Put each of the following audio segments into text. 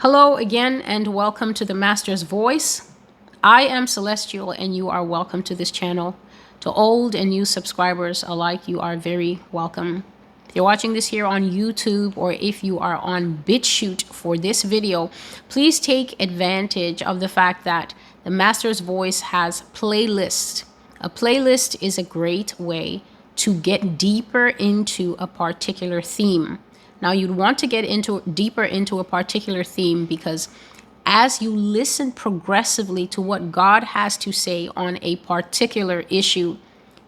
Hello again, and welcome to the Master's Voice. I am Celestial, and you are welcome to this channel. To old and new subscribers alike, you are very welcome. If you're watching this here on YouTube, or if you are on BitChute for this video, please take advantage of the fact that the Master's Voice has playlists. A playlist is a great way to get deeper into a particular theme. Now, you'd want to get deeper into a particular theme because as you listen progressively to what God has to say on a particular issue,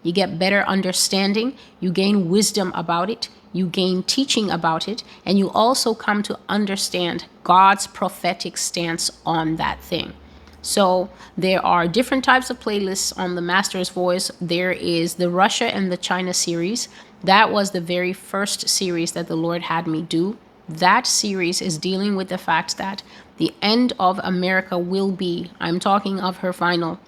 you get better understanding, you gain wisdom about it, you gain teaching about it, and you also come to understand God's prophetic stance on that thing. So there are different types of playlists on the Master's Voice. There is the Russia and the China series. That was the very first series that the Lord had me do. That series is dealing with the fact that the end of America will be, I'm talking of her final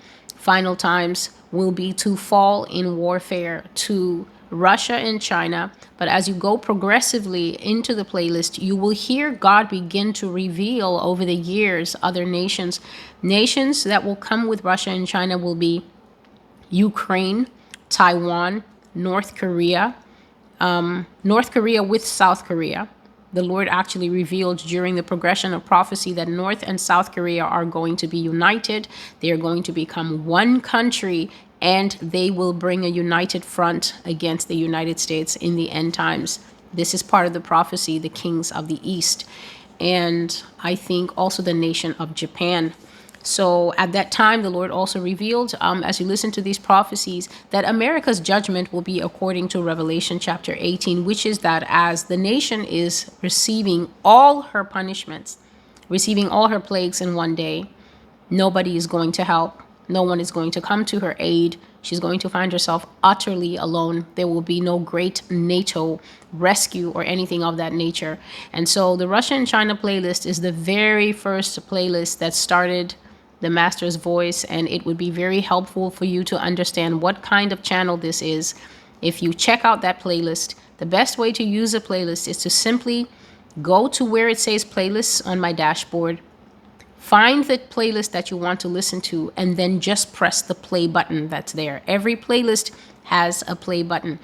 times, will be to fall in warfare to Russia and China. But as you go progressively into the playlist, you will hear God begin to reveal over the years other nations. Nations that will come with Russia and China will be Ukraine, Taiwan, North Korea with South Korea. The Lord actually revealed during the progression of prophecy that North and South Korea are going to be united. They are going to become one country, and they will bring a united front against the United States in the end times. This is part of the prophecy, the kings of the East, and I think also the nation of Japan. So at that time, the Lord also revealed, as you listen to these prophecies, that America's judgment will be according to Revelation chapter 18, which is that as the nation is receiving all her punishments, receiving all her plagues in one day, nobody is going to help. No one is going to come to her aid. She's going to find herself utterly alone. There will be no great NATO rescue or anything of that nature. And so the Russia and China playlist is the very first playlist that started the Master's Voice, and it would be very helpful for you to understand what kind of channel this is. If you check out that playlist, the best way to use a playlist is to simply go to where it says playlists on my dashboard, find the playlist that you want to listen to, and then just press the play button that's there. Every playlist has a play button.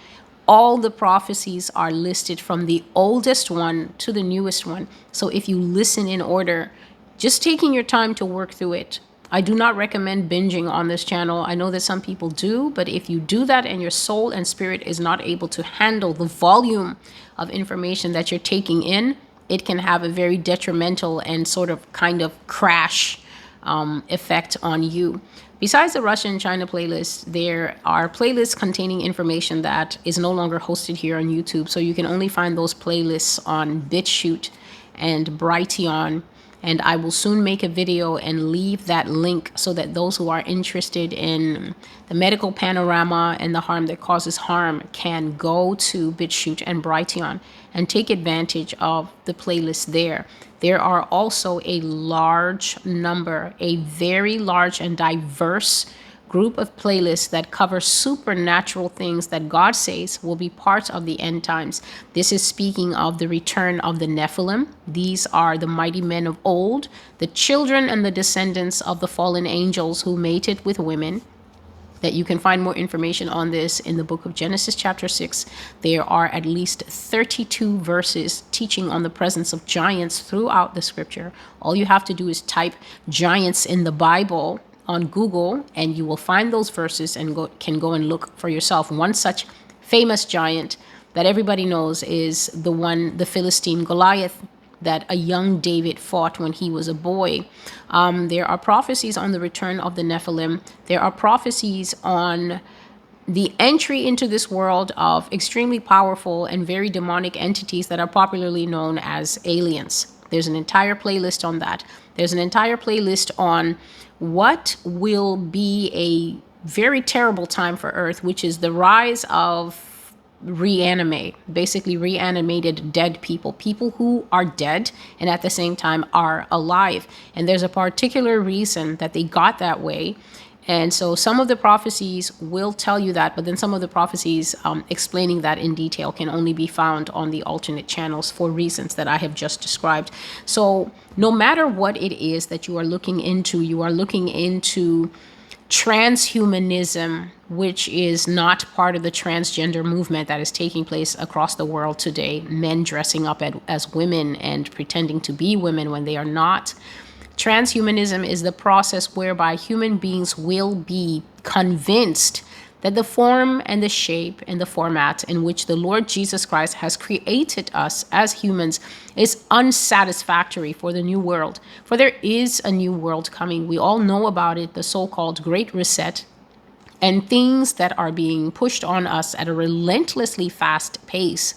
All the prophecies are listed from the oldest one to the newest one. So if you listen in order, just taking your time to work through it. I do not recommend binging on this channel. I know that some people do, but if you do that and your soul and spirit is not able to handle the volume of information that you're taking in, it can have a very detrimental and sort of kind of crash effect on you. Besides the Russia and China playlist, there are playlists containing information that is no longer hosted here on YouTube. So you can only find those playlists on BitChute and Brighteon. And I will soon make a video and leave that link so that those who are interested in the medical panorama and the harm that causes harm can go to BitChute and Brighteon and take advantage of the playlist there. There are also a large number, a very large and diverse group of playlists that cover supernatural things that God says will be part of the end times. This is speaking of the return of the Nephilim. These are the mighty men of old, the children and the descendants of the fallen angels who mated with women. That you can find more information on this in the book of Genesis chapter 6. There are at least 32 verses teaching on the presence of giants throughout the scripture. All you have to do is type giants in the Bible on Google, and you will find those verses and can go and look for yourself. One such famous giant that everybody knows is the Philistine Goliath, that a young David fought when he was a boy. There are prophecies on the return of the Nephilim. There are prophecies on the entry into this world of extremely powerful and very demonic entities that are popularly known as aliens. There's an entire playlist on that. There's an entire playlist on what will be a very terrible time for Earth, which is the rise of basically reanimated dead people who are dead and at the same time are alive. And there's a particular reason that they got that way. And so some of the prophecies will tell you that, but then some of the prophecies explaining that in detail can only be found on the alternate channels for reasons that I have just described. So no matter what it is that you are looking into transhumanism, which is not part of the transgender movement that is taking place across the world today, men dressing up as women and pretending to be women when they are not. Transhumanism is the process whereby human beings will be convinced that the form and the shape and the format in which the Lord Jesus Christ has created us as humans is unsatisfactory for the new world. For there is a new world coming. We all know about it, the so-called Great Reset, and things that are being pushed on us at a relentlessly fast pace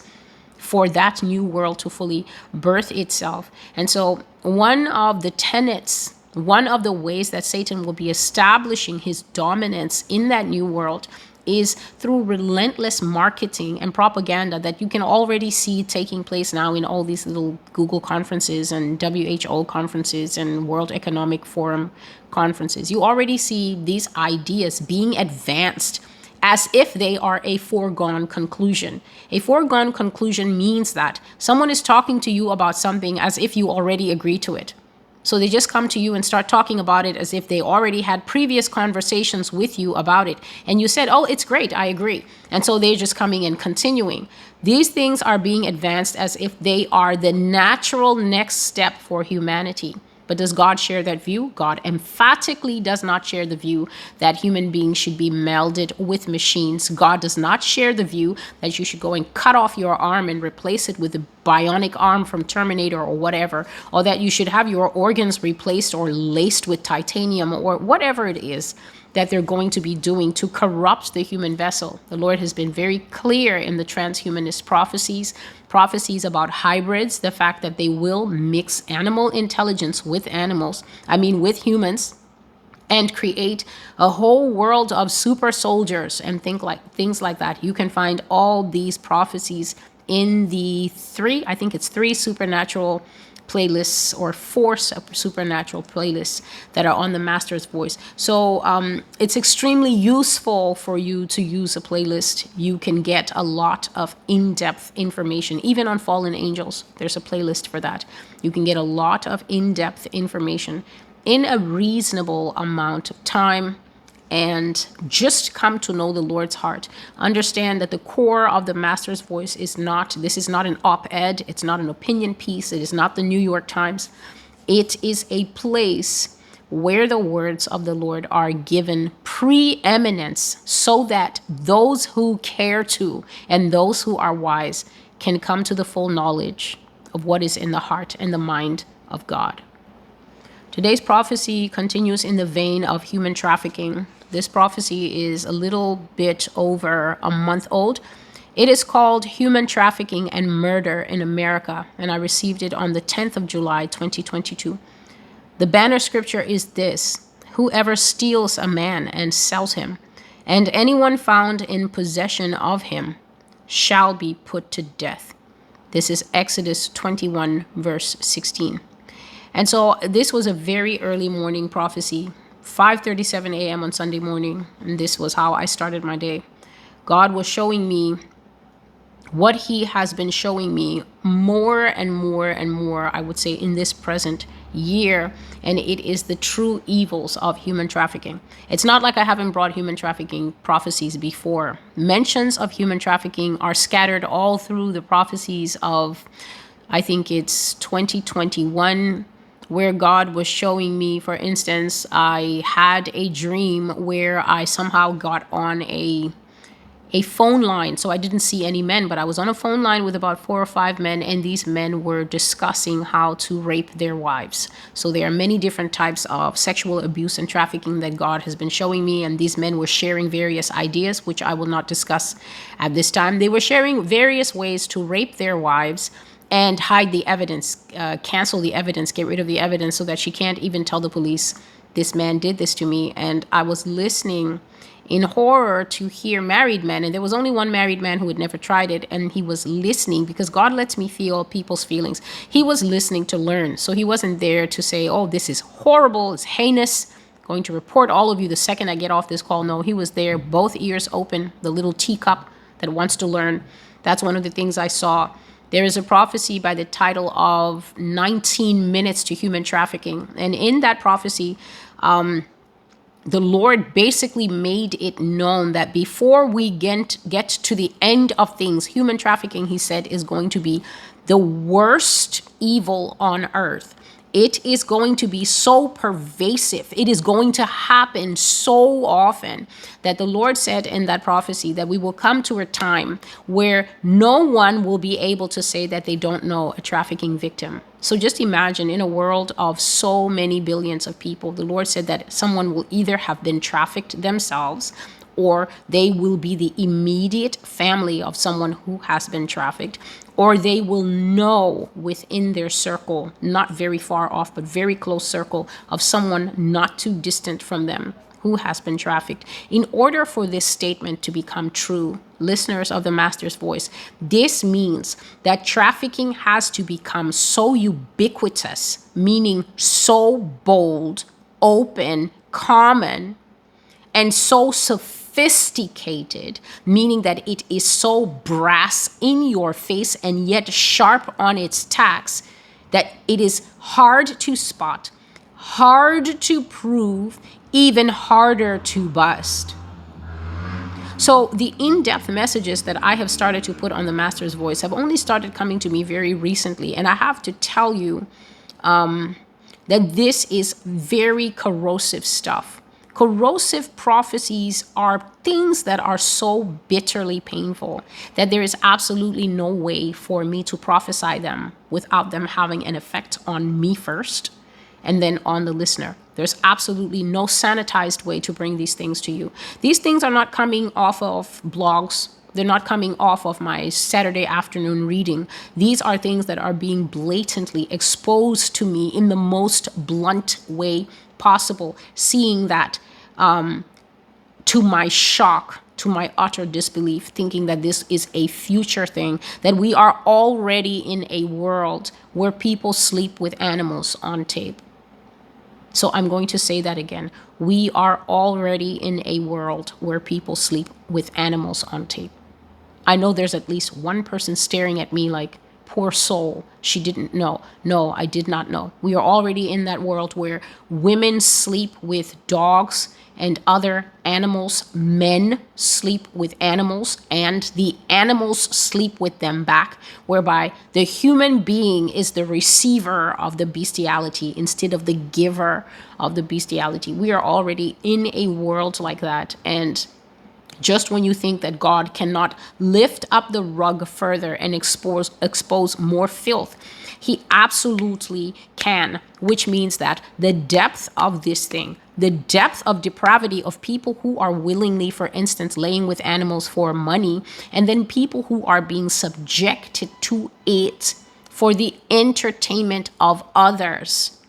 for that new world to fully birth itself. And so one of the ways that Satan will be establishing his dominance in that new world is through relentless marketing and propaganda that you can already see taking place now in all these little Google conferences and WHO conferences and World Economic Forum conferences. You already see these ideas being advanced as if they are a foregone conclusion. A foregone conclusion means that someone is talking to you about something as if you already agree to it. So they just come to you and start talking about it as if they already had previous conversations with you about it. And you said, oh, it's great, I agree. And so they're just coming and continuing. These things are being advanced as if they are the natural next step for humanity. But does God share that view? God emphatically does not share the view that human beings should be melded with machines. God does not share the view that you should go and cut off your arm and replace it with a bionic arm from Terminator or whatever, or that you should have your organs replaced or laced with titanium or whatever it is that they're going to be doing to corrupt the human vessel. The Lord has been very clear in the transhumanist prophecies about hybrids, the fact that they will mix animal intelligence with with humans, and create a whole world of super soldiers and things like that. You can find all these prophecies in the three supernatural playlists or four supernatural playlists that are on the Master's Voice. So it's extremely useful for you to use a playlist. You can get a lot of in-depth information, even on fallen angels. There's a playlist for that. You can get a lot of in-depth information in a reasonable amount of time and just come to know the Lord's heart. Understand that the core of the Master's Voice is not an op-ed, it's not an opinion piece, it is not the New York Times. It is a place where the words of the Lord are given preeminence so that those who care to and those who are wise can come to the full knowledge of what is in the heart and the mind of God. Today's prophecy continues in the vein of human trafficking. This prophecy is a little bit over a month old. It is called Human Trafficking and Murder in America, and I received it on the 10th of July, 2022. The banner scripture is this: whoever steals a man and sells him, and anyone found in possession of him, shall be put to death. This is Exodus 21, verse 16. And so this was a very early morning prophecy, 5:37 a.m. on Sunday morning, and this was how I started my day. God was showing me what he has been showing me more and more and more, I would say, in this present year, and it is the true evils of human trafficking. It's not like I haven't brought human trafficking prophecies before. Mentions of human trafficking are scattered all through the prophecies of, I think it's 2021, where God was showing me, for instance, I had a dream where I somehow got on a phone line. So I didn't see any men, but I was on a phone line with about 4 or 5 men, and these men were discussing how to rape their wives. So there are many different types of sexual abuse and trafficking that God has been showing me, and these men were sharing various ideas, which I will not discuss at this time. They were sharing various ways to rape their wives and hide the evidence, cancel the evidence, get rid of the evidence so that she can't even tell the police, this man did this to me. And I was listening in horror to hear married men, and there was only one married man who had never tried it, and he was listening because God lets me feel people's feelings. He was listening to learn, so he wasn't there to say, oh, this is horrible, it's heinous. Going to report all of you the second I get off this call. No, he was there, both ears open, the little teacup that wants to learn. That's one of the things I saw. There is a prophecy by the title of 19 Minutes to Human Trafficking. And in that prophecy, the Lord basically made it known that before we get to the end of things, human trafficking, he said, is going to be the worst evil on earth. It is going to be so pervasive. It is going to happen so often that the Lord said in that prophecy that we will come to a time where no one will be able to say that they don't know a trafficking victim. So just imagine, in a world of so many billions of people, the Lord said that someone will either have been trafficked themselves, or they will be the immediate family of someone who has been trafficked, or they will know within their circle, not very far off, but very close circle of someone not too distant from them who has been trafficked. In order for this statement to become true, listeners of the Master's Voice, this means that trafficking has to become so ubiquitous, meaning so bold, open, common, and so sophisticated, meaning that it is so brass in your face and yet sharp on its tacks, that it is hard to spot, hard to prove, even harder to bust. So the in-depth messages that I have started to put on the Master's Voice have only started coming to me very recently. And I have to tell you that this is very corrosive stuff. Corrosive prophecies are things that are so bitterly painful that there is absolutely no way for me to prophesy them without them having an effect on me first and then on the listener. There's absolutely no sanitized way to bring these things to you. These things are not coming off of blogs. They're not coming off of my Saturday afternoon reading. These are things that are being blatantly exposed to me in the most blunt way possible, seeing that to my shock, to my utter disbelief, thinking that this is a future thing, that we are already in a world where people sleep with animals on tape. So I'm going to say that again. We are already in a world where people sleep with animals on tape. I know there's at least one person staring at me like, poor soul, she didn't know. No, I did not know. We are already in that world where women sleep with dogs and other animals. Men sleep with animals and the animals sleep with them back, whereby the human being is the receiver of the bestiality instead of the giver of the bestiality. We are already in a world like that. And just when you think that God cannot lift up the rug further and expose more filth, he absolutely can, which means that the depth of this thing, the depth of depravity of people who are willingly, for instance, laying with animals for money, and then people who are being subjected to it for the entertainment of others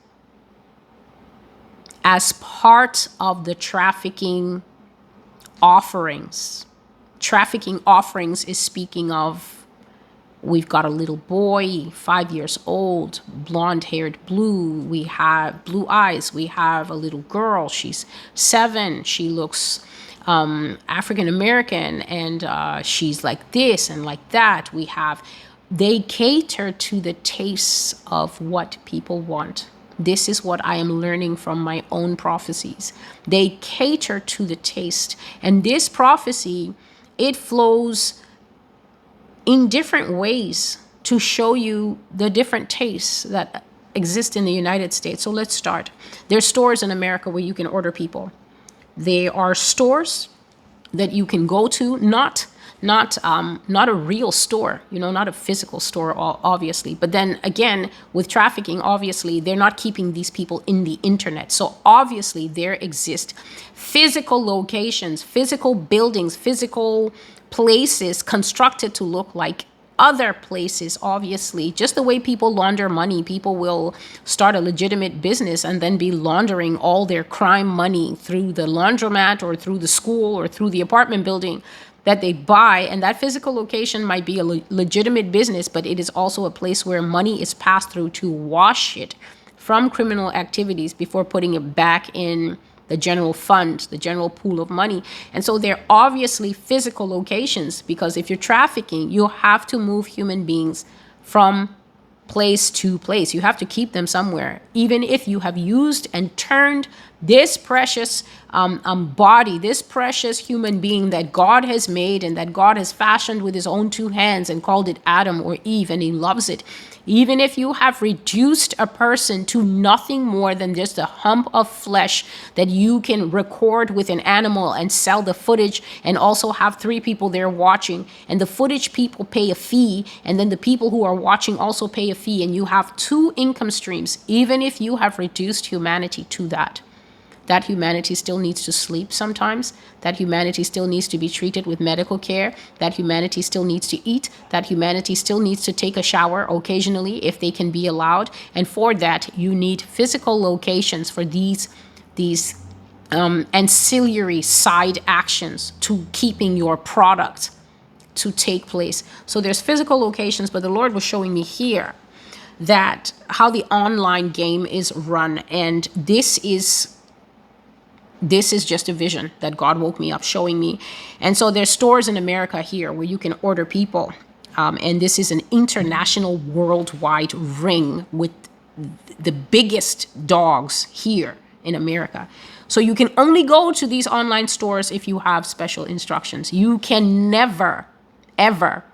as part of the trafficking offerings. Trafficking offerings is speaking of, we've got a little boy, 5 years old, blonde-haired blue. We have blue eyes. We have a little girl. She's 7. She looks African-American, and she's like this and like that. They cater to the tastes of what people want. This is what I am learning from my own prophecies. They cater to the taste. And this prophecy, it flows in different ways to show you the different tastes that exist in the United States. So let's start. There's stores in America where you can order people. They are stores that you can go to, not a real store, not a physical store, obviously. But then again, with trafficking, obviously, they're not keeping these people in the internet. So obviously, there exist physical locations, physical buildings, physical places constructed to look like other places. Obviously, just the way people launder money, people will start a legitimate business and then be laundering all their crime money through the laundromat or through the school or through the apartment building that they buy. And that physical location might be a legitimate business, but it is also a place where money is passed through to wash it from criminal activities before putting it back in the general fund, the general pool of money. And so they're obviously physical locations, because if you're trafficking, you have to move human beings from place to place. You have to keep them somewhere. Even if you have used and turned this precious body, this precious human being that God has made and that God has fashioned with his own two hands and called it Adam or Eve, and he loves it. Even if you have reduced a person to nothing more than just a hump of flesh that you can record with an animal and sell the footage, and also have 3 people there watching, and the footage people pay a fee, and then the people who are watching also pay a fee, and you have 2 income streams. Even if you have reduced humanity to that humanity still needs to sleep sometimes, that humanity still needs to be treated with medical care, that humanity still needs to eat, that humanity still needs to take a shower occasionally if they can be allowed. And for that, you need physical locations for these ancillary side actions to keeping your product to take place. So there's physical locations, but the Lord was showing me here that how the online game is run, and this is just a vision that God woke me up showing me. And so there's stores in America here where you can order people. And this is an international worldwide ring with the biggest dogs here in America. So you can only go to these online stores if you have special instructions. You can never, ever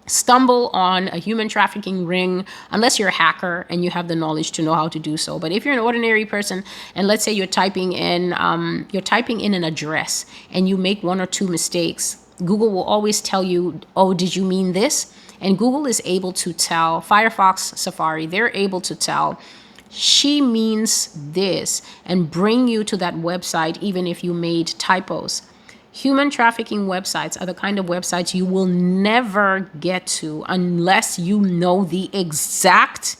stumble on a human trafficking ring unless you're a hacker and you have the knowledge to know how to do so. But if you're an ordinary person, and let's say you're typing in an address and you make 1 or 2 mistakes, Google will always tell you, oh, did you mean this? And Google is able to tell, Firefox, Safari, they're able to tell, she means this, and bring you to that website even if you made typos. Human trafficking websites are the kind of websites you will never get to unless you know the exact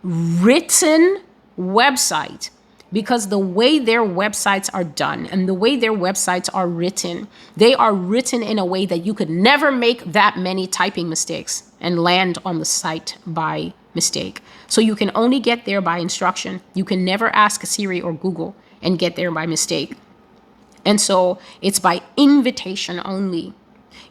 written website, because the way their websites are done and the way their websites are written, they are written in a way that you could never make that many typing mistakes and land on the site by mistake. So you can only get there by instruction. You can never ask Siri or Google and get there by mistake. And so it's by invitation only.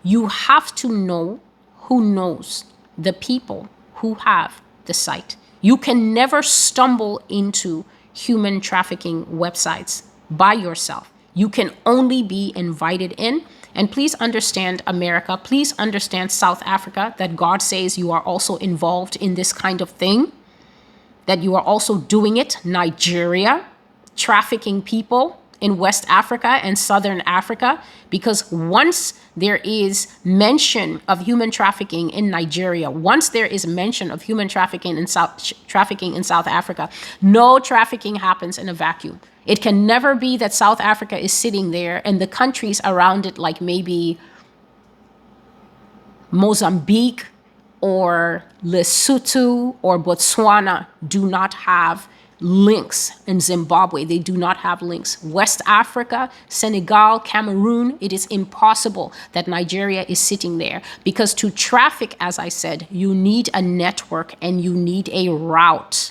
You have to know who knows the people who have the site. You can never stumble into human trafficking websites by yourself. You can only be invited in. And please understand, America, please understand South Africa, that God says you are also involved in this kind of thing, that you are also doing it. Nigeria, trafficking people in West Africa and Southern Africa, because once there is mention of human trafficking in Nigeria, once there is mention of human trafficking in South Africa, no trafficking happens in a vacuum. It can never be that South Africa is sitting there and the countries around it, like maybe Mozambique or Lesotho or Botswana, do not have links. In Zimbabwe, they do not have links. West Africa, Senegal, Cameroon, it is impossible that Nigeria is sitting there, because to traffic, as I said, you need a network and you need a route.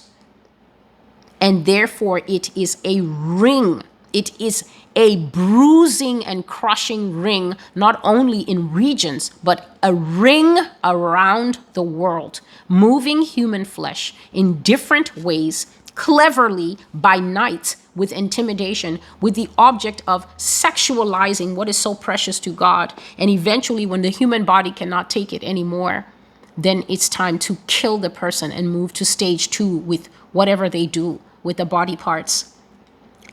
And therefore, it is a ring. It is a bruising and crushing ring, not only in regions, but a ring around the world, moving human flesh in different ways, cleverly by night, with intimidation, with the object of sexualizing what is so precious to God. And eventually, when the human body cannot take it anymore, then it's time to kill the person and move to stage 2 with whatever they do with the body parts.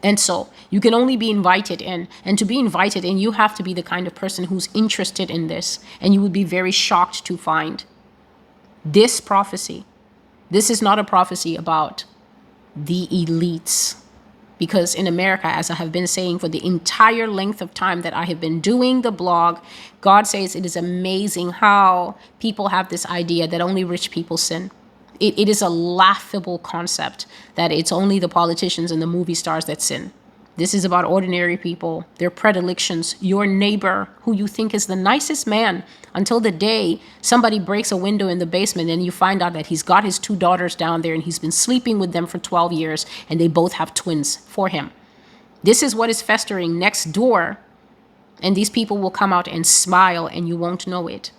And so you can only be invited in. And to be invited in, you have to be the kind of person who's interested in this. And you would be very shocked to find this prophecy. This is not a prophecy about the elites, because in America, as I have been saying for the entire length of time that I have been doing the blog, God says it is amazing how people have this idea that only rich people sin. It is a laughable concept that it's only the politicians and the movie stars that sin. This is about ordinary people, their predilections, your neighbor who you think is the nicest man, until the day somebody breaks a window in the basement and you find out that he's got his 2 daughters down there and he's been sleeping with them for 12 years and they both have twins for him. This is what is festering next door. And these people will come out and smile and you won't know it.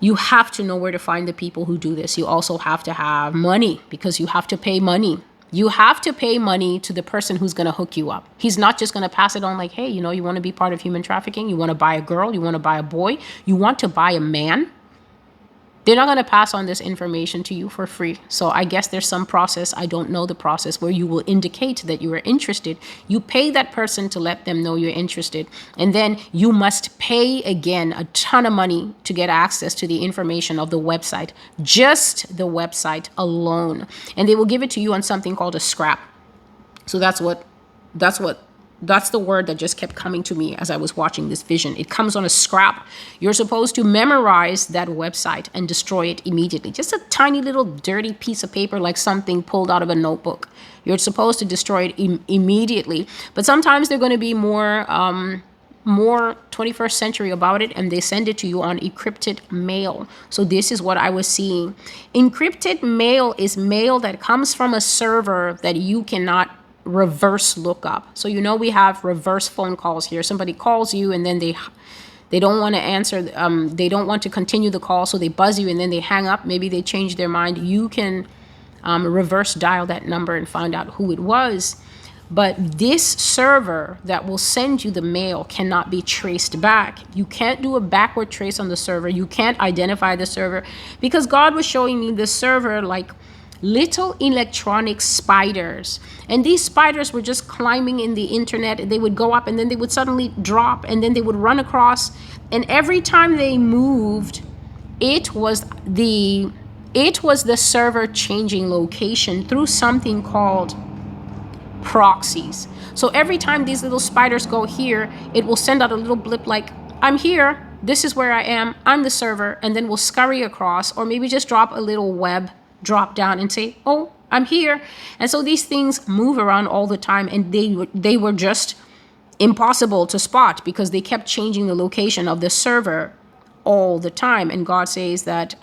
You have to know where to find the people who do this. You also have to have money because you have to pay money. You have to pay money to the person who's going to hook you up. He's not just going to pass it on like, hey, you know, you want to be part of human trafficking? You want to buy a girl? You want to buy a boy? You want to buy a man? They're not going to pass on this information to you for free. So I guess there's some process, I don't know the process, where you will indicate that you are interested. You pay that person to let them know you're interested. And then you must pay again a ton of money to get access to the information of the website, just the website alone. And they will give it to you on something called a scrap. So that's the word that just kept coming to me as I was watching this vision. It comes on a scrap. You're supposed to memorize that website and destroy it immediately. Just a tiny little dirty piece of paper, like something pulled out of a notebook. You're supposed to destroy it immediately. But sometimes they're going to be more 21st century about it, and they send it to you on encrypted mail. So this is what I was seeing. Encrypted mail is mail that comes from a server that you cannot reverse lookup. So you know we have reverse phone calls here. Somebody calls you and then they don't want to answer. They don't want to continue the call, so they buzz you and then they hang up. Maybe they change their mind. You can reverse dial that number and find out who it was. But this server that will send you the mail cannot be traced back. You can't do a backward trace on the server. You can't identify the server, because God was showing me the server like little electronic spiders. And these spiders were just climbing in the internet. They would go up and then they would suddenly drop and then they would run across. And every time they moved, it was the server changing location through something called proxies. So every time these little spiders go here, it will send out a little blip like, I'm here, this is where I am, I'm the server, and then we'll scurry across, or maybe just drop a little web drop down and say, oh, I'm here. And so these things move around all the time, and they were just impossible to spot because they kept changing the location of the server all the time. And God says that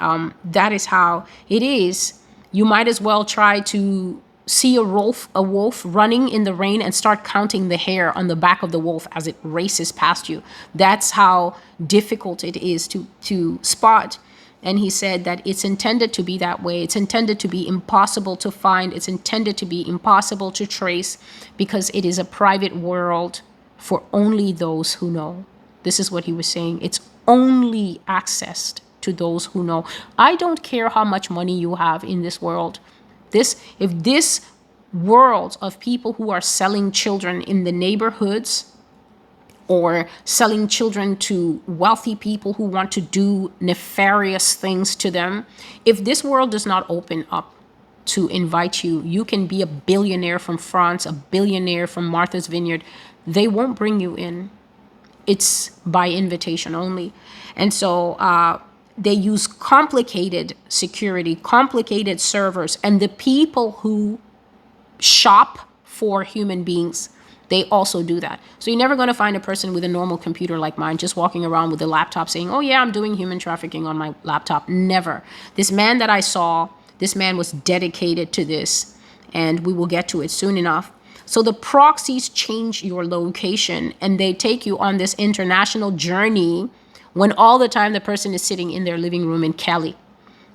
that is how it is. You might as well try to see a wolf running in the rain and start counting the hair on the back of the wolf as it races past you. That's how difficult it is to spot. And he said that it's intended to be that way. It's intended to be impossible to find. It's intended to be impossible to trace, because it is a private world for only those who know. This is what he was saying. It's only accessed to those who know. I don't care how much money you have in this world. If this world of people who are selling children in the neighborhoods, or selling children to wealthy people who want to do nefarious things to them, if this world does not open up to invite you, you can be a billionaire from France, a billionaire from Martha's Vineyard. They won't bring you in. It's by invitation only. And so they use complicated security, complicated servers, and the people who shop for human beings, they also do that. So you're never going to find a person with a normal computer like mine just walking around with a laptop saying, oh yeah, I'm doing human trafficking on my laptop. Never. This man that I saw, this man was dedicated to this, and we will get to it soon enough. So the proxies change your location, and they take you on this international journey when all the time the person is sitting in their living room in Cali,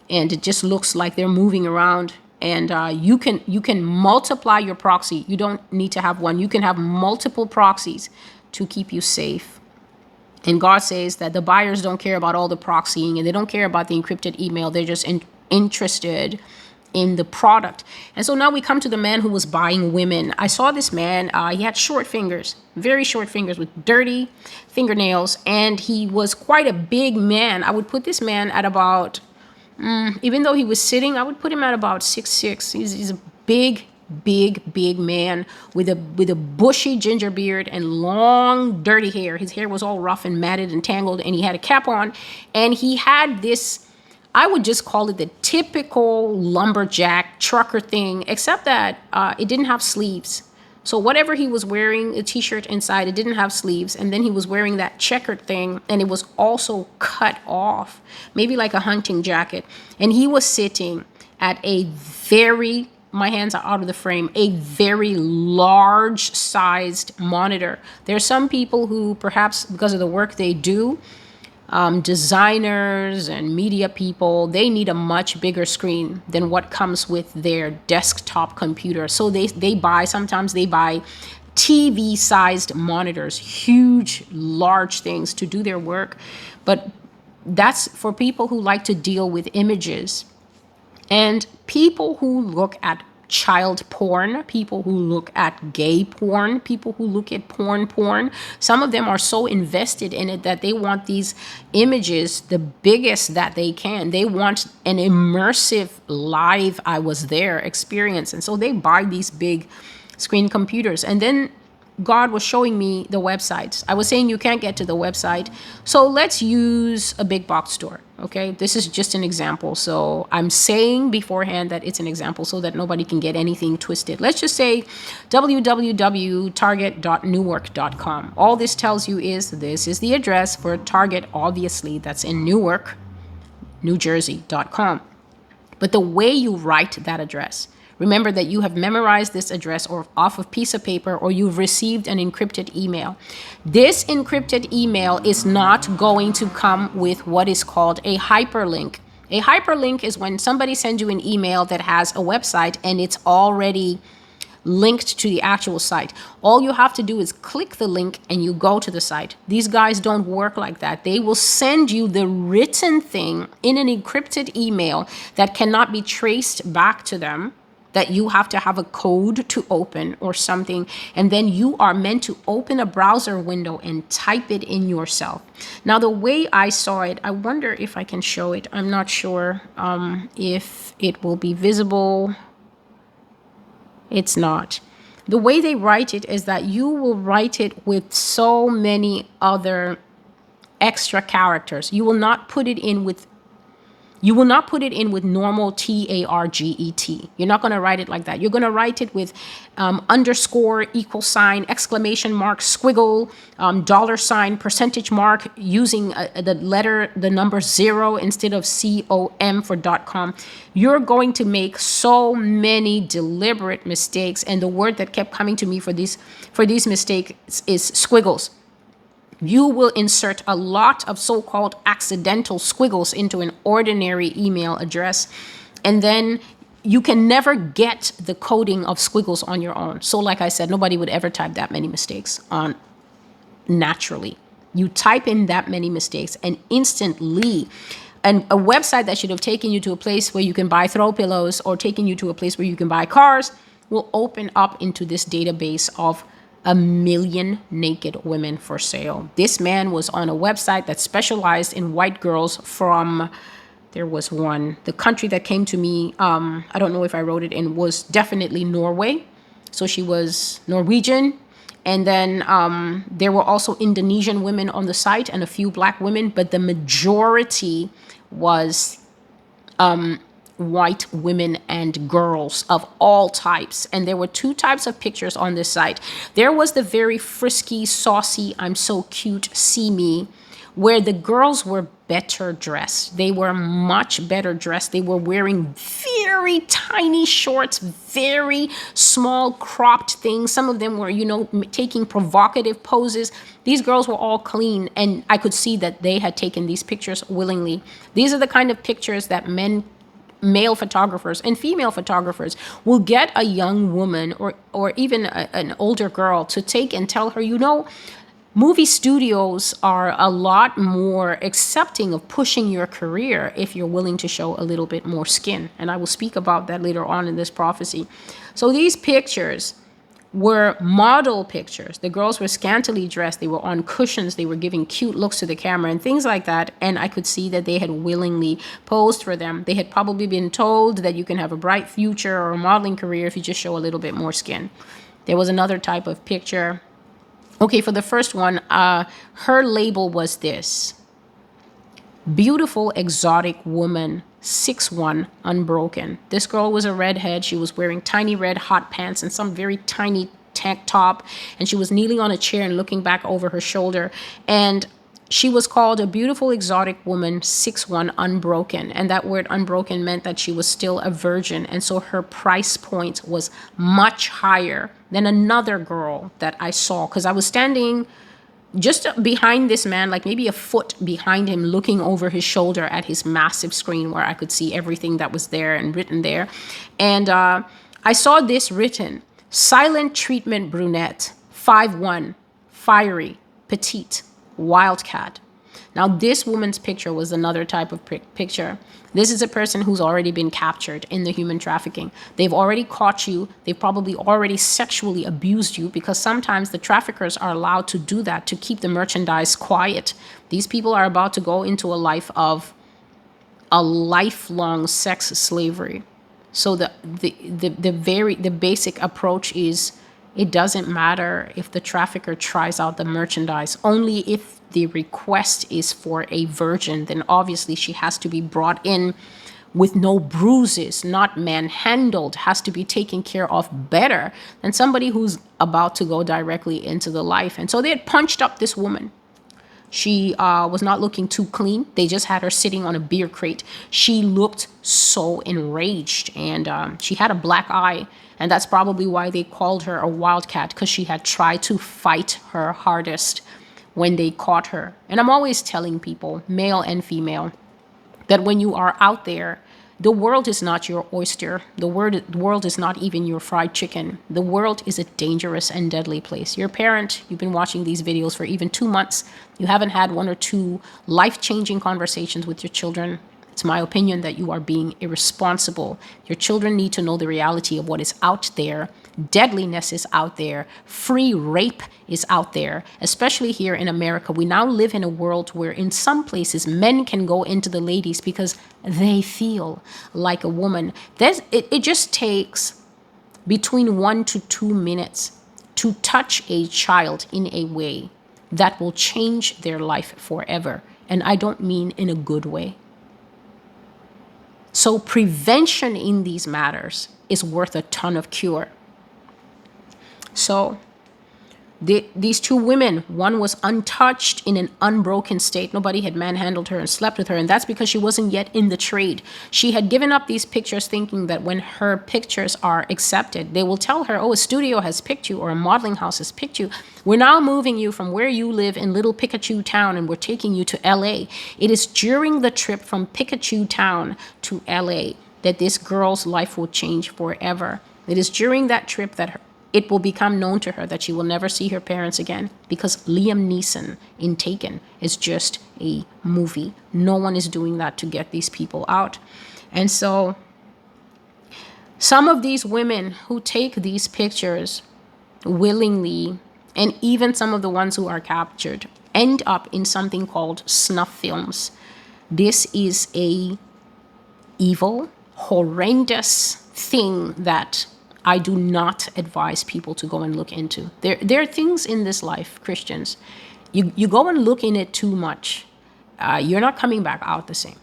and it just looks like they're moving around. And you can multiply your proxy. You don't need to have one. You can have multiple proxies to keep you safe. And God says that the buyers don't care about all the proxying, and they don't care about the encrypted email. They're just interested in the product. And so now we come to the man who was buying women. I saw this man. He had short fingers, very short fingers with dirty fingernails. And he was quite a big man. I would put this man at about... even though he was sitting, I would put him at about 6'6". He's a big man with a bushy ginger beard and long dirty hair. His hair was all rough and matted and tangled, and he had a cap on, and he had this, I would just call it the typical lumberjack trucker thing, except that it didn't have sleeves. So whatever he was wearing, a t-shirt inside, it didn't have sleeves. And then he was wearing that checkered thing, and it was also cut off, maybe like a hunting jacket. And he was sitting at a very my hands are out of the frame, a very large sized monitor. There are some people who, perhaps because of the work they do, designers and media people, they need a much bigger screen than what comes with their desktop computer. So sometimes they buy TV sized monitors, huge, large things to do their work. But that's for people who like to deal with images. And people who look at child porn, people who look at gay porn, people who look at porn, some of them are so invested in it that they want these images the biggest that they can. They want an immersive live I was there experience. And so they buy these big screen computers. And then God was showing me the websites. I was saying you can't get to the website. So let's use a big box store. Okay, this is just an example. So I'm saying beforehand that it's an example so that nobody can get anything twisted. Let's just say www.target.newark.com. All this tells you is this is the address for Target, obviously, that's in Newark, New Jersey.com. But the way you write that address, remember that you have memorized this address or off of piece of paper, or you've received an encrypted email. This encrypted email is not going to come with what is called a hyperlink. A hyperlink is when somebody sends you an email that has a website and it's already linked to the actual site. All you have to do is click the link and you go to the site. These guys don't work like that. They will send you the written thing in an encrypted email that cannot be traced back to them, that you have to have a code to open or something, and then you are meant to open a browser window and type it in yourself. Now, the way I saw it, I wonder if I can show it. I'm not sure if it will be visible. It's not. The way they write it is that you will write it with so many other extra characters. You will not put it in with normal TARGET. You're not going to write it like that. You're going to write it with underscore, equal sign, exclamation mark, squiggle, dollar sign, percentage mark, using the number 0 instead of COM for .com. You're going to make so many deliberate mistakes. And the word that kept coming to me for these mistakes is squiggles. You will insert a lot of so-called accidental squiggles into an ordinary email address, and then you can never get the coding of squiggles on your own. So like I said, nobody would ever type that many mistakes on naturally. You type in that many mistakes and instantly, and a website that should have taken you to a place where you can buy throw pillows or taken you to a place where you can buy cars will open up into this database of 1 million naked women for sale. This man was on a website that specialized in white girls from, there was one, the country that came to me, I don't know if I wrote it in, was definitely Norway. So she was Norwegian. And then there were also Indonesian women on the site and a few black women, but the majority was white women and girls of all types. And there were 2 types of pictures on this site. There was the very frisky, saucy, I'm so cute, see me, where the girls were better dressed. They were much better dressed. They were wearing very tiny shorts, very small cropped things. Some of them were, taking provocative poses. These girls were all clean, and I could see that they had taken these pictures willingly. These are the kind of pictures that male photographers and female photographers will get a young woman or even an older girl to take and tell her, movie studios are a lot more accepting of pushing your career if you're willing to show a little bit more skin. And I will speak about that later on in this prophecy. So these pictures were model pictures. The girls were scantily dressed. They were on cushions. They were giving cute looks to the camera and things like that. And I could see that they had willingly posed for them. They had probably been told that you can have a bright future or a modeling career if you just show a little bit more skin. There was another type of picture. Okay, for the first one, her label was this: beautiful, exotic woman, 6'1", unbroken. This girl was a redhead. She was wearing tiny red hot pants and some very tiny tank top. And she was kneeling on a chair and looking back over her shoulder. And She was called a beautiful exotic woman, 6'1", unbroken. And that word unbroken meant that she was still a virgin. And so her price point was much higher than another girl that I saw. Because I was standing just behind this man, like maybe a foot behind him, looking over his shoulder at his massive screen where I could see everything that was there and written there. And I saw this written: silent treatment brunette, 5'1", fiery, petite, wildcat. Now, this woman's picture was another type of picture. This is a person who's already been captured in the human trafficking. They've already caught you. They've probably already sexually abused you, because sometimes the traffickers are allowed to do that to keep the merchandise quiet. These people are about to go into a life of a lifelong sex slavery. So the basic approach is, it doesn't matter if the trafficker tries out the merchandise. Only if the request is for a virgin, then obviously she has to be brought in with no bruises, not manhandled, has to be taken care of better than somebody who's about to go directly into the life. And so they had punched up this woman. She was not looking too clean. They just had her sitting on a beer crate. She looked so enraged, and she had a black eye. And that's probably why they called her a wildcat, because she had tried to fight her hardest when they caught her. And I'm always telling people, male and female, that when you are out there, the world is not your oyster. The world is not even your fried chicken. The world is a dangerous and deadly place. You're a parent. You've been watching these videos for even 2 months. You haven't had 1 or 2 life-changing conversations with your children. It's my opinion that you are being irresponsible. Your children need to know the reality of what is out there. Deadliness is out there. Free rape is out there, especially here in America. We now live in a world where in some places men can go into the ladies because they feel like a woman. It just takes between 1 to 2 minutes to touch a child in a way that will change their life forever. And I don't mean in a good way. So prevention in these matters is worth a ton of cure. So these 2 women, one was untouched in an unbroken state. Nobody had manhandled her and slept with her. And that's because she wasn't yet in the trade. She had given up these pictures thinking that when her pictures are accepted, they will tell her, oh, a studio has picked you or a modeling house has picked you. We're now moving you from where you live in Little Pikachu Town and we're taking you to LA. It is during the trip from Pikachu Town to LA that this girl's life will change forever. It is during that trip that it will become known to her that she will never see her parents again, because Liam Neeson in Taken is just a movie. No one is doing that to get these people out. And so some of these women who take these pictures willingly, and even some of the ones who are captured, end up in something called snuff films. This is a evil, horrendous thing that I do not advise people to go and look into. There are things in this life, Christians, you go and look in it too much, you're not coming back out the same.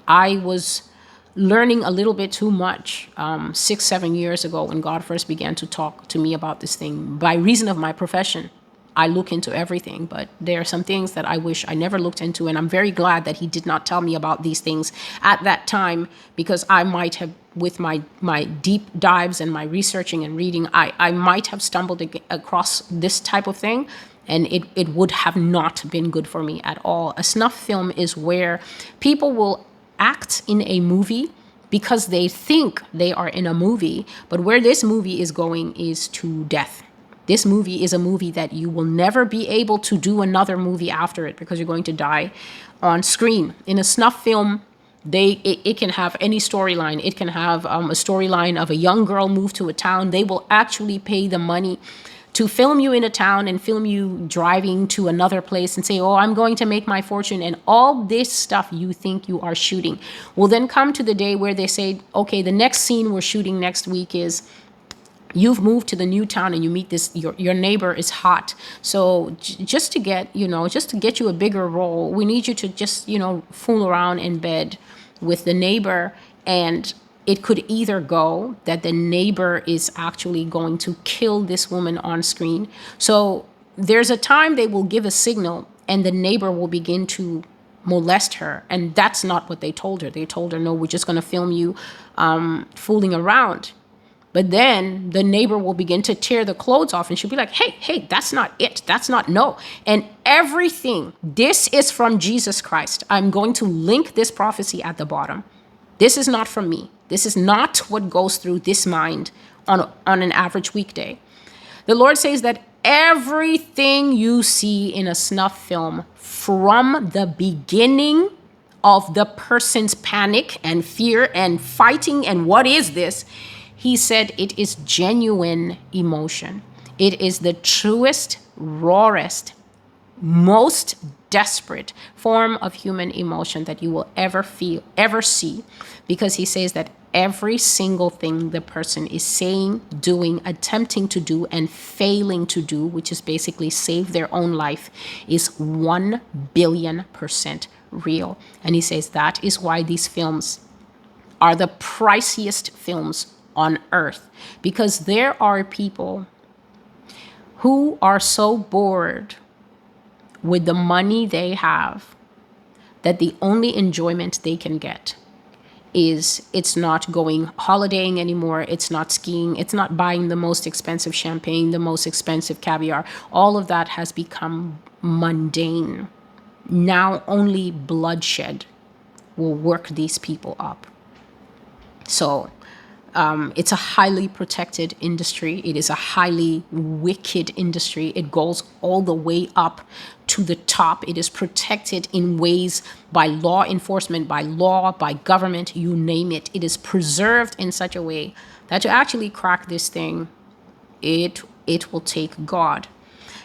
I was learning a little bit too much 6-7 years ago when God first began to talk to me about this thing. By reason of my profession, I look into everything, but there are some things that I wish I never looked into, and I'm very glad that he did not tell me about these things at that time, because I might have, with my deep dives and my researching and reading, I might have stumbled across this type of thing, and it would have not been good for me at all. A snuff film is where people will act in a movie because they think they are in a movie, but where this movie is going is to death. This movie is a movie that you will never be able to do another movie after it, because you're going to die on screen. In a snuff film, it can have any storyline. It can have a storyline of a young girl moved to a town. They will actually pay the money to film you in a town and film you driving to another place and say, oh, I'm going to make my fortune. And all this stuff you think you are shooting will then come to the day where they say, okay, the next scene we're shooting next week is you've moved to the new town and you meet this, your neighbor is hot. So just to get you a bigger role, we need you to just, fool around in bed with the neighbor. And it could either go that the neighbor is actually going to kill this woman on screen. So there's a time they will give a signal, and the neighbor will begin to molest her. And that's not what they told her. They told her, no, we're just going to film you fooling around. But then the neighbor will begin to tear the clothes off, and she'll be like, hey, that's not it. That's not, no. And everything, this is from Jesus Christ. I'm going to link this prophecy at the bottom. This is not from me. This is not what goes through this mind on an average weekday. The Lord says that everything you see in a snuff film from the beginning of the person's panic and fear and fighting and what is this, he said it is genuine emotion. It is the truest, rawest, most desperate form of human emotion that you will ever feel, ever see, because he says that every single thing the person is saying, doing, attempting to do, and failing to do, which is basically save their own life, is 1,000,000,000% real. And he says that is why these films are the priciest films on earth, because there are people who are so bored with the money they have that the only enjoyment they can get is it's not going holidaying anymore, it's not skiing, it's not buying the most expensive champagne, the most expensive caviar. All of that has become mundane. Now only bloodshed will work these people up. So it's a highly protected industry. It is a highly wicked industry. It goes all the way up to the top. It is protected in ways by law enforcement, by law, by government, you name it. It is preserved in such a way that to actually crack this thing, it will take God.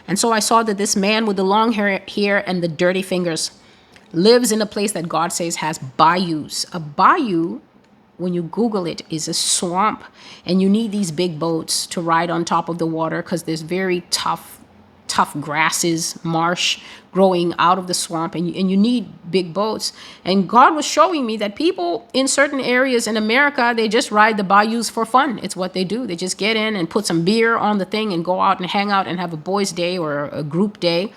And so I saw that this man with the long hair and the dirty fingers lives in a place that God says has bayous. A bayou, when you Google it, is a swamp, and you need these big boats to ride on top of the water because there's very tough grasses, marsh growing out of the swamp, and you need big boats. And God was showing me that people in certain areas in America, they just ride the bayous for fun. It's what they do. They just get in and put some beer on the thing and go out and hang out and have a boys' day or a group day.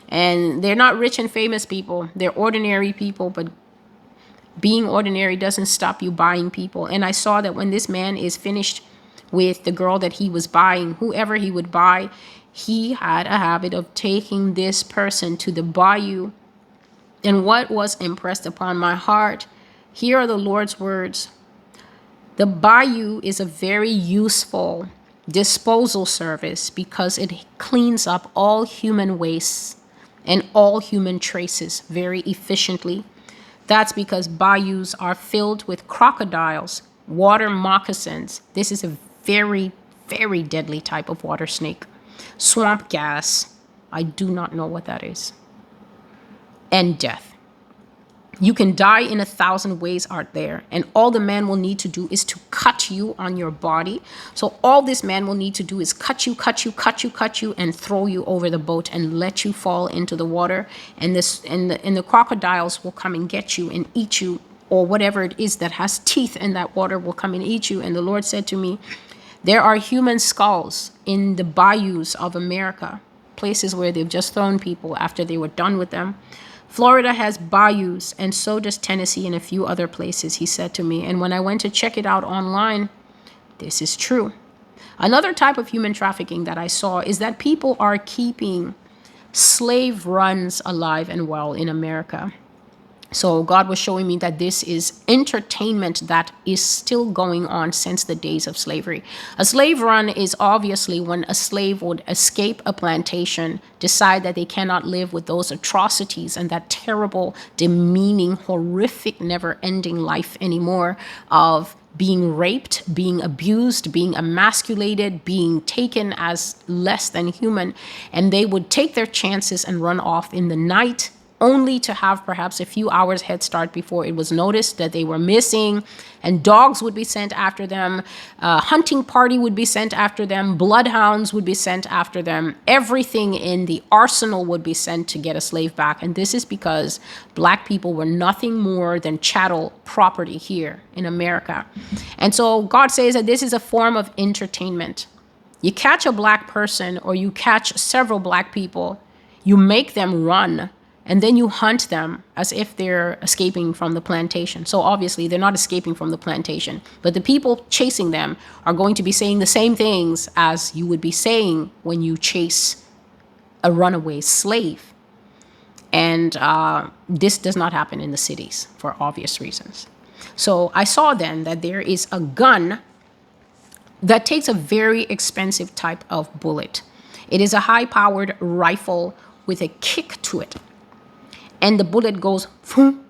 And they're not rich and famous people. They're ordinary people, but being ordinary doesn't stop you buying people. And I saw that when this man is finished with the girl that he was buying, whoever he would buy, he had a habit of taking this person to the bayou. And what was impressed upon my heart, here are the Lord's words. The bayou is a very useful disposal service because it cleans up all human wastes and all human traces very efficiently. That's because bayous are filled with crocodiles, water moccasins. This is a very, very deadly type of water snake. Swamp gas. I do not know what that is. And death. You can die in 1,000 ways out there, and all the man will need to do is to cut you on your body. So all this man will need to do is cut you, and throw you over the boat and let you fall into the water. And the crocodiles will come and get you and eat you, or whatever it is that has teeth in that water will come and eat you. And the Lord said to me, there are human skulls in the bayous of America, places where they've just thrown people after they were done with them. Florida has bayous, and so does Tennessee and a few other places, he said to me. And when I went to check it out online, this is true. Another type of human trafficking that I saw is that people are keeping slave runs alive and well in America. So God was showing me that this is entertainment that is still going on since the days of slavery. A slave run is obviously when a slave would escape a plantation, decide that they cannot live with those atrocities and that terrible, demeaning, horrific, never-ending life anymore of being raped, being abused, being emasculated, being taken as less than human. And they would take their chances and run off in the night, only to have perhaps a few hours head start before it was noticed that they were missing, and dogs would be sent after them, a hunting party would be sent after them, bloodhounds would be sent after them, everything in the arsenal would be sent to get a slave back. And this is because Black people were nothing more than chattel property here in America. And so God says that this is a form of entertainment. You catch a Black person, or you catch several Black people, you make them run, and then you hunt them as if they're escaping from the plantation. So obviously they're not escaping from the plantation, but the people chasing them are going to be saying the same things as you would be saying when you chase a runaway slave. And this does not happen in the cities for obvious reasons. So I saw then that there is a gun that takes a very expensive type of bullet. It is a high-powered rifle with a kick to it. And the bullet goes boom,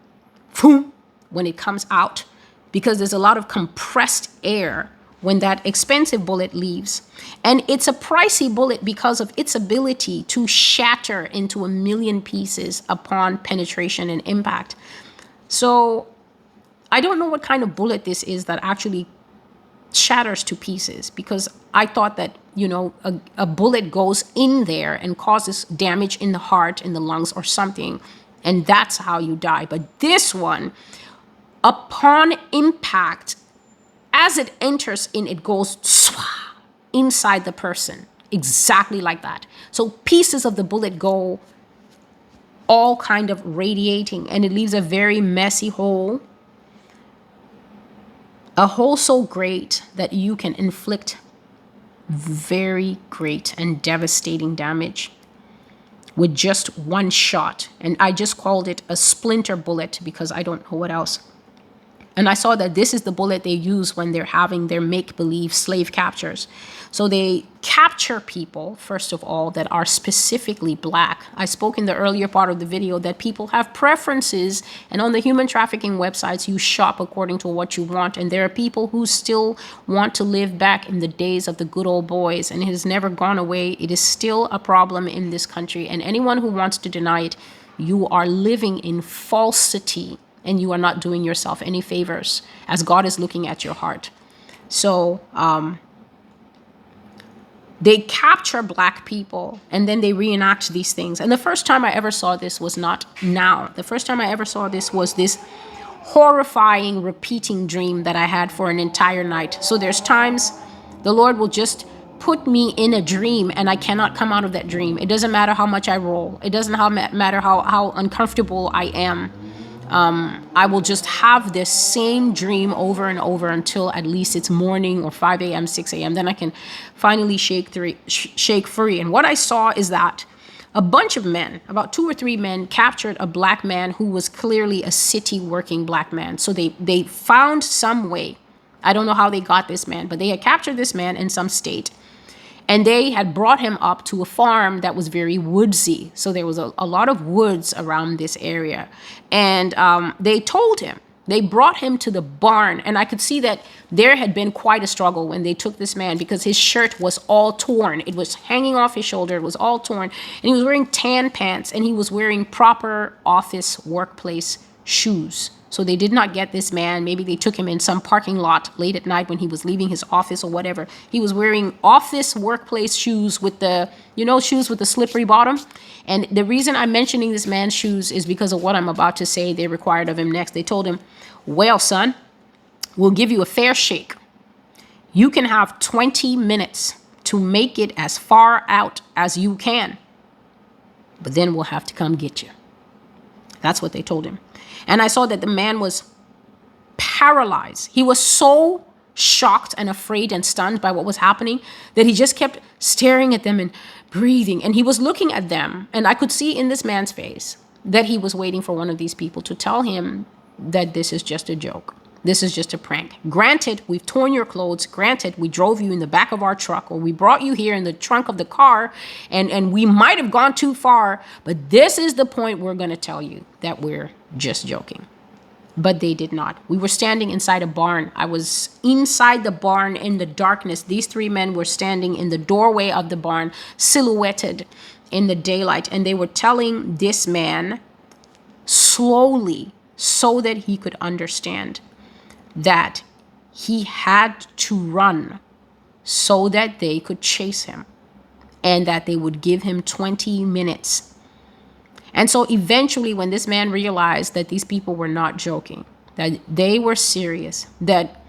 boom, when it comes out, because there's a lot of compressed air when that expensive bullet leaves. And it's a pricey bullet because of its ability to shatter into 1,000,000 pieces upon penetration and impact. So I don't know what kind of bullet this is that actually shatters to pieces, because I thought that, a bullet goes in there and causes damage in the heart, in the lungs or something, and that's how you die. But this one, upon impact, as it enters in, it goes inside the person, exactly like that. So pieces of the bullet go all kind of radiating, and it leaves a very messy hole. A hole so great that you can inflict very great and devastating damage with just one shot. And I just called it a splinter bullet because I don't know what else. And I saw that this is the bullet they use when they're having their make-believe slave captures. So they capture people, first of all, that are specifically black. I spoke in the earlier part of the video that people have preferences, and on the human trafficking websites, you shop according to what you want. And there are people who still want to live back in the days of the good old boys, and it has never gone away. It is still a problem in this country, and anyone who wants to deny it, you are living in falsity, and you are not doing yourself any favors, as God is looking at your heart. So they capture black people, and then they reenact these things. And the first time I ever saw this was not now. The first time I ever saw this was this horrifying, repeating dream that I had for an entire night. So there's times the Lord will just put me in a dream, and I cannot come out of that dream. It doesn't matter how much I roll. It doesn't matter how uncomfortable I am. I will just have this same dream over and over until at least it's morning or 5 a.m., 6 a.m. Then I can finally shake free. And what I saw is that a bunch of men, about 2 or 3 men, captured a black man who was clearly a city working black man. So they found some way. I don't know how they got this man, but they had captured this man in some state. And they had brought him up to a farm that was very woodsy. So there was a lot of woods around this area. And they told him, they brought him to the barn. And I could see that there had been quite a struggle when they took this man, because his shirt was all torn. It was hanging off his shoulder. It was all torn. And he was wearing tan pants, and he was wearing proper office workplace shoes. So they did not get this man. Maybe they took him in some parking lot late at night when he was leaving his office or whatever. He was wearing office workplace shoes with the, shoes with the slippery bottom. And the reason I'm mentioning this man's shoes is because of what I'm about to say they required of him next. They told him, well, son, we'll give you a fair shake. You can have 20 minutes to make it as far out as you can. But then we'll have to come get you. That's what they told him. And I saw that the man was paralyzed. He was so shocked and afraid and stunned by what was happening that he just kept staring at them and breathing. And he was looking at them. And I could see in this man's face that he was waiting for one of these people to tell him that this is just a joke. This is just a prank. Granted, we've torn your clothes. Granted, we drove you in the back of our truck, or we brought you here in the trunk of the car, and we might have gone too far, but this is the point we're going to tell you that we're just joking. But they did not. We were standing inside a barn. I was inside the barn in the darkness. These 3 men were standing in the doorway of the barn, silhouetted in the daylight, and they were telling this man slowly so that he could understand that he had to run so that they could chase him, and that they would give him 20 minutes. And so eventually, when this man realized that these people were not joking, that they were serious, that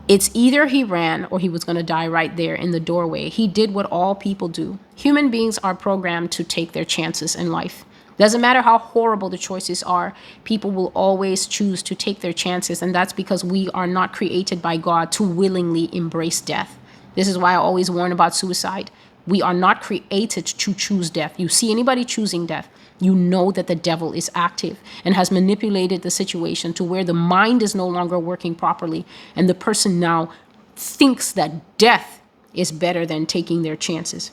it's either he ran or he was going to die right there in the doorway, he did what all people do. Human beings are programmed to take their chances in life. Doesn't matter how horrible the choices are, people will always choose to take their chances. And that's because we are not created by God to willingly embrace death. This is why I always warn about suicide. We are not created to choose death. You see anybody choosing death, you know that the devil is active and has manipulated the situation to where the mind is no longer working properly. And the person now thinks that death is better than taking their chances.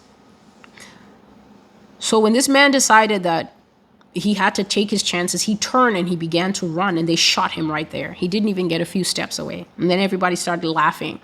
So when this man decided that he had to take his chances, he turned and he began to run, and they shot him right there. He didn't even get a few steps away. And then everybody started laughing.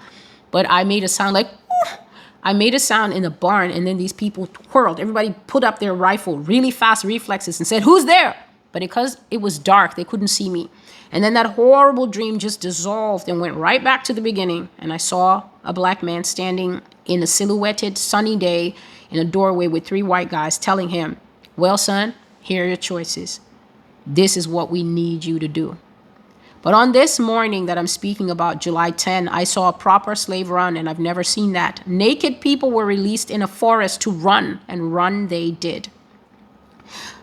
But I made a sound like, "Ooh." I made a sound in the barn, and then these people whirled. Everybody put up their rifle, really fast reflexes, and said, "Who's there?" But because it was dark, they couldn't see me. And then that horrible dream just dissolved and went right back to the beginning. And I saw a black man standing in a silhouetted sunny day in a doorway with 3 white guys telling him, "Well, son, here are your choices. This is what we need you to do." But on this morning that I'm speaking about, July 10, I saw a proper slave run, and I've never seen that. Naked people were released in a forest to run, and run they did.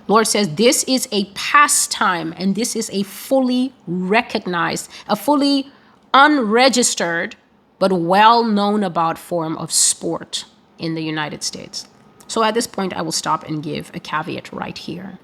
Lord says this is a pastime, and this is a fully recognized, a fully unregistered, but well known about form of sport in the United States. So at this point, I will stop and give a caveat right here.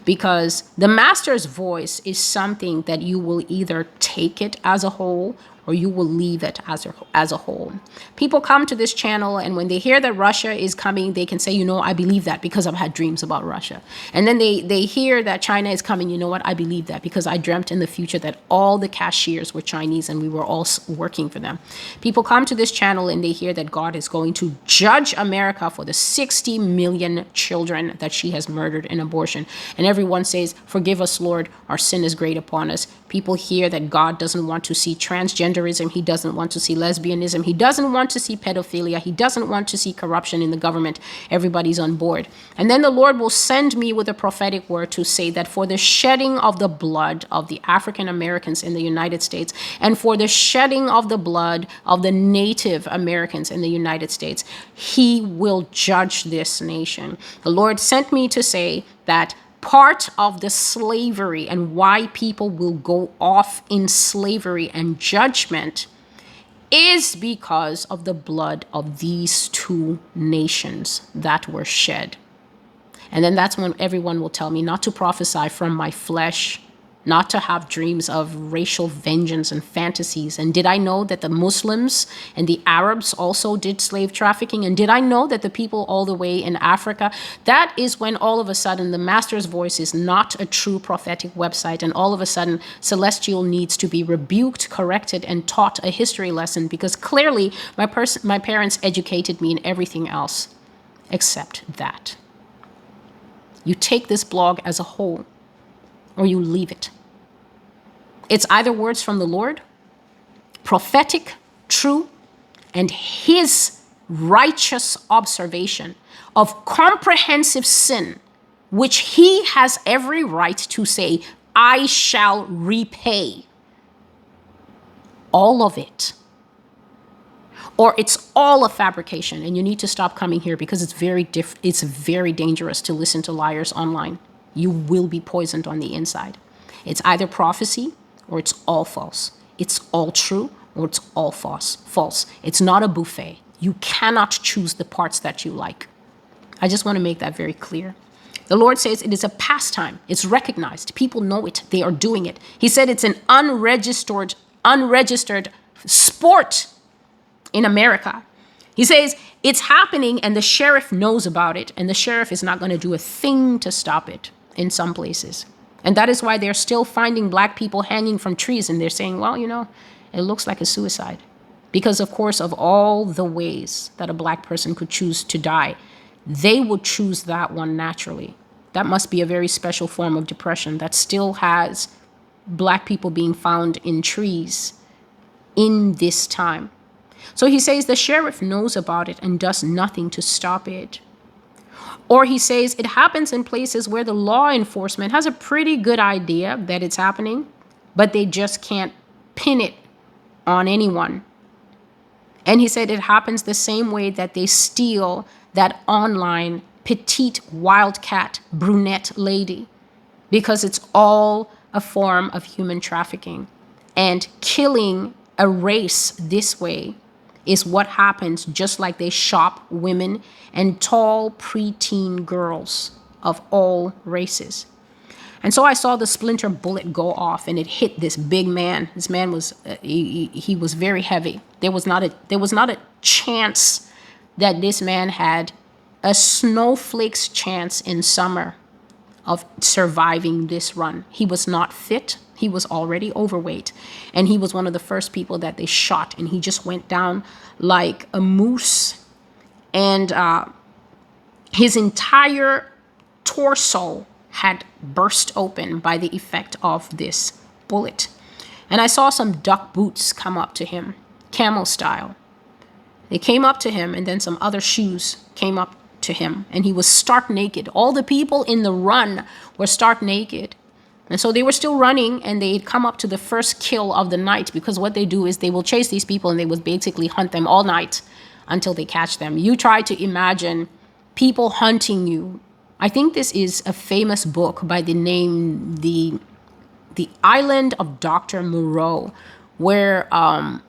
Because the master's voice is something that you will either take it as a whole or you will leave it as a whole. People come to this channel, and when they hear that Russia is coming, they can say, you know, I believe that because I've had dreams about Russia. And then they hear that China is coming. You know what? I believe that because I dreamt in the future that all the cashiers were Chinese and we were all working for them. People come to this channel and they hear that God is going to judge America for the 60 million children that she has murdered in abortion. And everyone says, "Forgive us, Lord, our sin is great upon us." People hear that God doesn't want to see transgenderism. He doesn't want to see lesbianism. He doesn't want to see pedophilia. He doesn't want to see corruption in the government. Everybody's on board. And then the Lord will send me with a prophetic word to say that for the shedding of the blood of the African Americans in the United States, and for the shedding of the blood of the Native Americans in the United States, He will judge this nation. The Lord sent me to say that part of the slavery and why people will go off in slavery and judgment is because of the blood of these 2 nations that were shed. And then that's when everyone will tell me not to prophesy from my flesh, not to have dreams of racial vengeance and fantasies. And did I know that the Muslims and the Arabs also did slave trafficking? And did I know that the people all the way in Africa? That is when all of a sudden the master's voice is not a true prophetic website. And all of a sudden Celestial needs to be rebuked, corrected, and taught a history lesson, because clearly my parents educated me in everything else except that. You take this blog as a whole, or you leave it. It's either words from the Lord, prophetic, true, and His righteous observation of comprehensive sin, which He has every right to say, "I shall repay." All of it. Or it's all a fabrication, and you need to stop coming here because it's very dangerous to listen to liars online. You will be poisoned on the inside. It's either prophecy or it's all false. It's all true or it's all false. It's not a buffet. You cannot choose the parts that you like. I just want to make that very clear. The Lord says it is a pastime. It's recognized. People know it. They are doing it. He said it's an unregistered sport in America. He says it's happening and the sheriff knows about it, and the sheriff is not going to do a thing to stop it in some places. And that is why they're still finding black people hanging from trees, and they're saying, well, you know, it looks like a suicide. Because, of course, of all the ways that a black person could choose to die, they would choose that one naturally. That must be a very special form of depression that still has black people being found in trees in this time. So he says the sheriff knows about it and does nothing to stop it. Or he says it happens in places where the law enforcement has a pretty good idea that it's happening, but they just can't pin it on anyone. And he said it happens the same way that they steal that online petite wildcat brunette lady, because it's all a form of human trafficking. And killing a race this way is what happens, just like they shop women and tall preteen girls of all races. And so I saw the splinter bullet go off, and it hit this big man. This man was he was very heavy. There was not a chance that this man had a snowflake's chance in summer of surviving this run. He was not fit. He was already overweight, and he was one of the first people that they shot, and he just went down like a moose, and his entire torso had burst open by the effect of this bullet. And I saw some duck boots come up to him, camel style. They came up to him, and then some other shoes came up to him, and he was stark naked. All the people in the run were stark naked. And so they were still running, and they'd come up to the first kill of the night, because what they do is they will chase these people, and they will basically hunt them all night until they catch them. You try to imagine people hunting you. I think this is a famous book by the name The Island of Dr. Moreau, where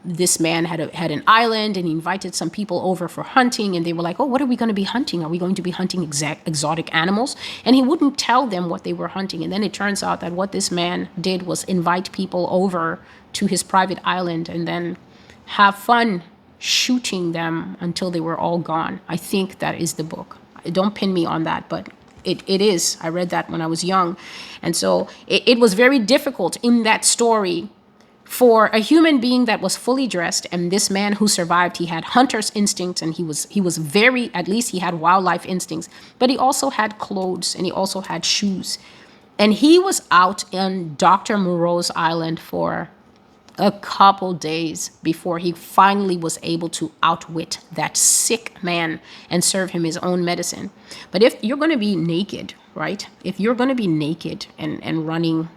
this man had an island, and he invited some people over for hunting, and they were like, oh, what are we going to be hunting? Are we going to be hunting exotic animals? And he wouldn't tell them what they were hunting. And then it turns out that what this man did was invite people over to his private island and then have fun shooting them until they were all gone. I think that is the book. Don't pin me on that, but it is. I read that when I was young. And so it was very difficult in that story for a human being that was fully dressed, and this man who survived, he had hunter's instincts, and he was very, at least he had wildlife instincts, but he also had clothes, and he also had shoes. And he was out on Dr. Moreau's island for a couple days before he finally was able to outwit that sick man and serve him his own medicine. But if you're going to be naked, right? If you're going to be naked and running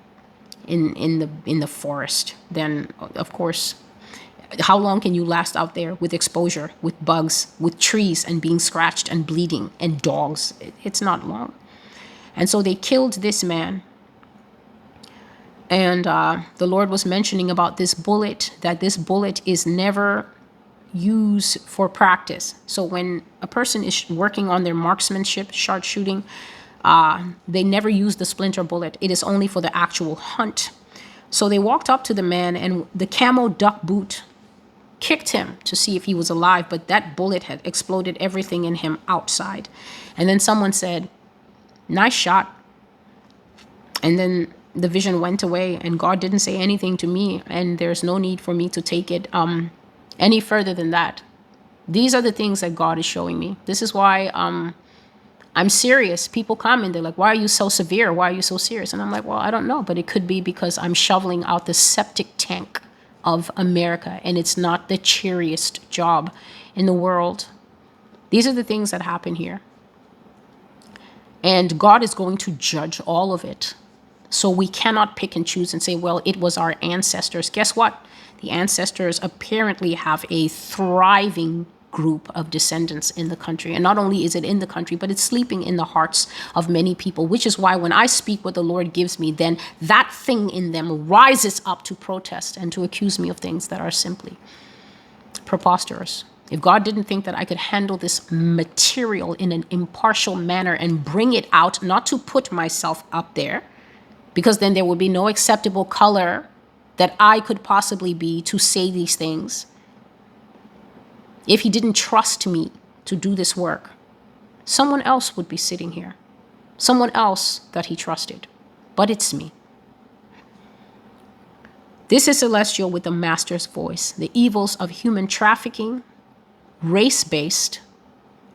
in the forest, then of course, how long can you last out there with exposure, with bugs, with trees, and being scratched and bleeding, and dogs? It's not long. And so they killed this man. And the Lord was mentioning about this bullet, that this bullet is never used for practice. So when a person is working on their marksmanship, shot shooting, they never use the splinter bullet. It is only for the actual hunt. So they walked up to the man, and the camo duck boot kicked him to see if he was alive, but that bullet had exploded everything in him outside. And then someone said, nice shot. And then the vision went away, and God didn't say anything to me, and there's no need for me to take it any further than that. These are the things that God is showing me. This is why I'm serious. People come and they're like, why are you so severe? Why are you so serious? And I'm like, well, I don't know, but it could be because I'm shoveling out the septic tank of America, and it's not the cheeriest job in the world. These are the things that happen here. And God is going to judge all of it. So we cannot pick and choose and say, well, it was our ancestors. Guess what? The ancestors apparently have a thriving group of descendants in the country. And not only is it in the country, but it's sleeping in the hearts of many people, which is why when I speak what the Lord gives me, then that thing in them rises up to protest and to accuse me of things that are simply preposterous. If God didn't think that I could handle this material in an impartial manner and bring it out, not to put myself up there, because then there would be no acceptable color that I could possibly be to say these things. If he didn't trust me to do this work, someone else would be sitting here. Someone else that he trusted. But it's me. This is Celestial with the Master's voice. The evils of human trafficking, race-based,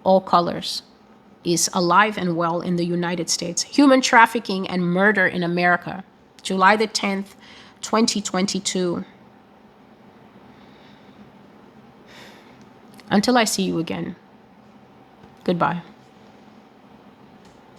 all colors, is alive and well in the United States. Human trafficking and murder in America, July the 10th, 2022. Until I see you again, goodbye.